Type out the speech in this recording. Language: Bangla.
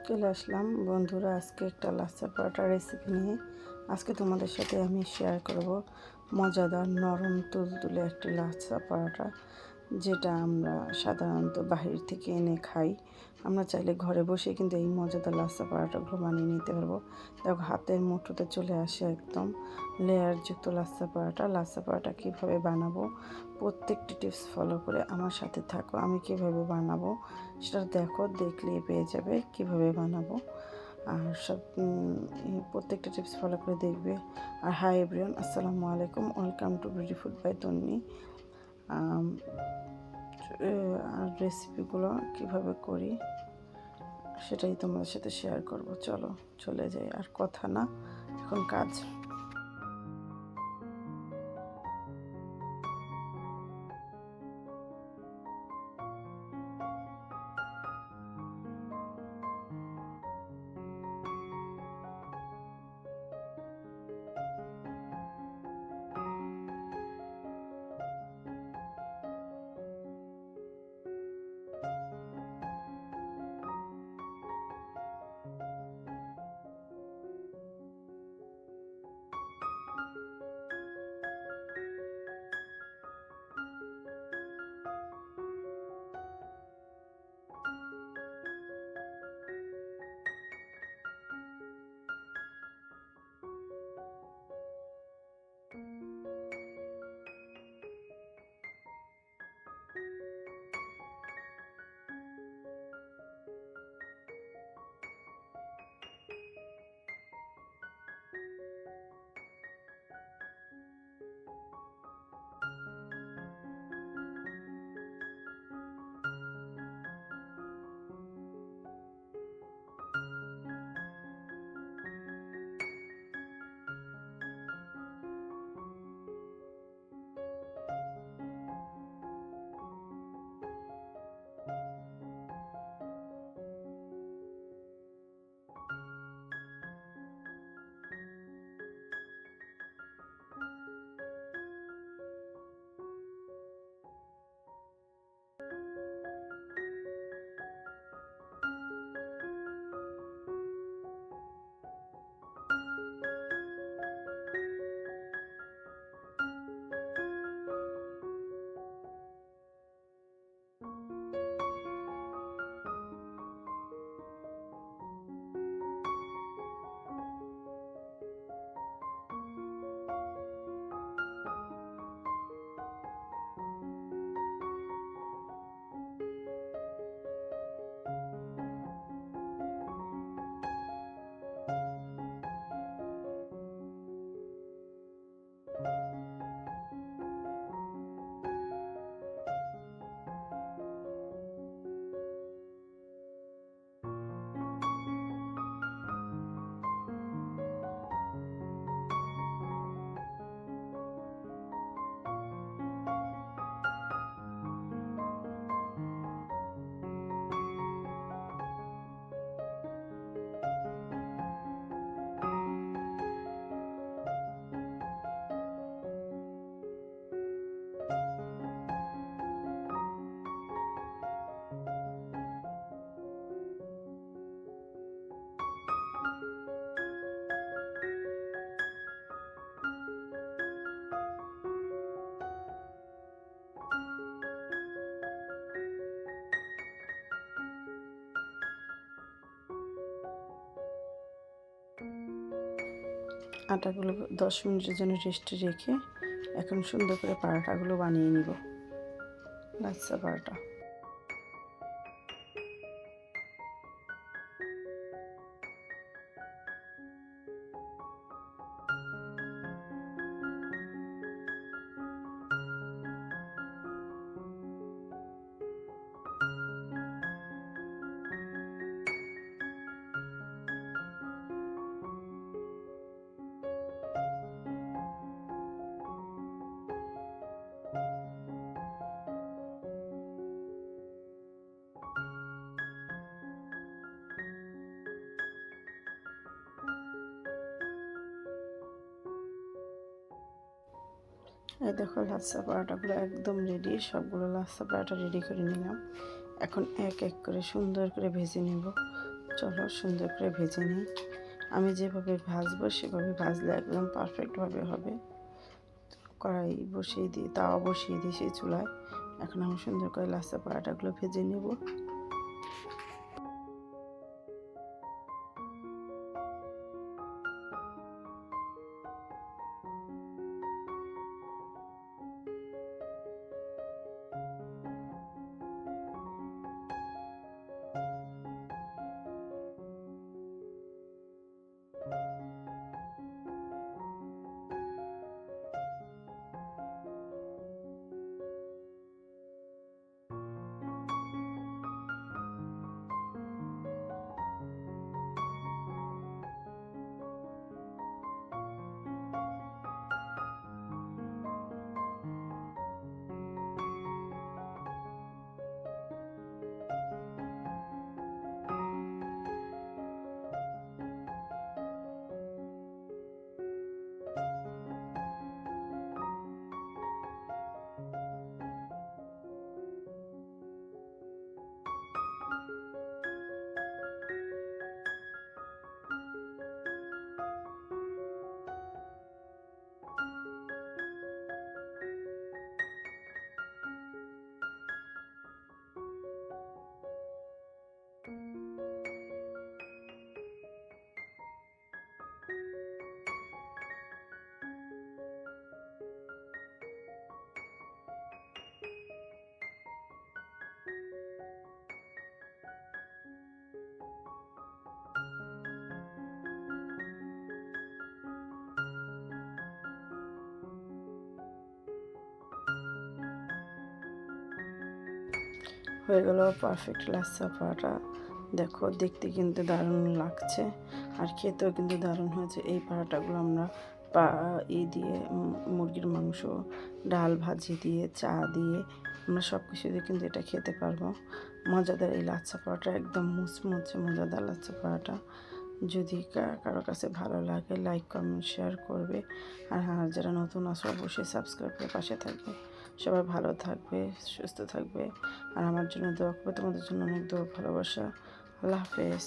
চলে আসলাম বন্ধুরা, আজকে একটা লাচ্ছা পরোটা রেসিপি নিয়ে। আজকে তোমাদের সাথে আমি শেয়ার করব মজাদার নরম তুলতুলে একটি লাচ্ছা পরোটা, যেটা আমরা সাধারণত বাহির থেকে এনে খাই। আমরা চাইলে ঘরে বসে কিন্তু এই মজাদার লাচ্ছা পরোটাগুলো বানিয়ে নিতে পারবো। দেখো, হাতের মুঠোতে চলে আসে একদম লেয়ারযুক্ত লাচ্ছা পরোটা। লাচ্ছা পরোটা কীভাবে বানাবো, প্রত্যেকটি টিপস ফলো করে আমার সাথে থাকো। আমি কীভাবে বানাবো সেটা দেখো, দেখলেই পেয়ে যাবে কীভাবে বানাবো। আর সব প্রত্যেকটা টিপস ফলো করে দেখবে। আর হাই এভরিওয়ান, আসসালামু আলাইকুম, welcome to beauty food by Tonni. আর রেসিপিগুলো কীভাবে করি সেটাই তোমাদের সাথে শেয়ার করব। চলো চলে যাই, আর কথা না, এখন কাজ। আটাগুলো 10 মিনিটের জন্য রেস্টে রেখে এখন সুন্দর করে পরোটাগুলো বানিয়ে নিব, লাচ্ছা পরোটা। এই দেখো, লাচ্ছা পরোটাগুলো একদম রেডি। সবগুলো লাচ্ছা পরোটা রেডি করে নিলাম। এখন এক এক করে সুন্দর করে ভেজে নেব। চলো সুন্দর করে ভেজে নিই। আমি যেভাবে ভাজবো সেভাবে ভাজলে একদম পারফেক্টভাবে হবে। কড়াই বসিয়ে দিই, তাওয়া বসিয়ে দিই সেই চুলায়। এখন আমি সুন্দর করে লাচ্ছা পরাটাগুলো ভেজে নেব। হয়ে গেল পারফেক্ট লাচ্ছা পরাটা। দেখো দেখতে কিন্তু দারুণ লাগছে, আর খেতেও কিন্তু দারুণ হয়েছে। এই পরাটাগুলো আমরা দিয়ে মুরগির মাংস, ডাল ভাজি দিয়ে, চা দিয়ে, আমরা সব কিছু দিয়ে কিন্তু এটা খেতে পারবো। মজাদার এই লাচ্ছা পরাটা, একদম মুচমুচে মজাদার লাচ্ছা পরাটা। যদি কারো কাছে ভালো লাগে লাইক কমেন্ট শেয়ার করবে। আর যারা নতুন আসো অবশ্যই সাবস্ক্রাইব করে পাশে থাকবে। সবাই ভালো থাকবে, সুস্থ থাকবে, আর আমার জন্য দোয়া করবে। তোমাদের জন্য অনেক দোয়া ভালোবাসা। আল্লাহ হাফেজ।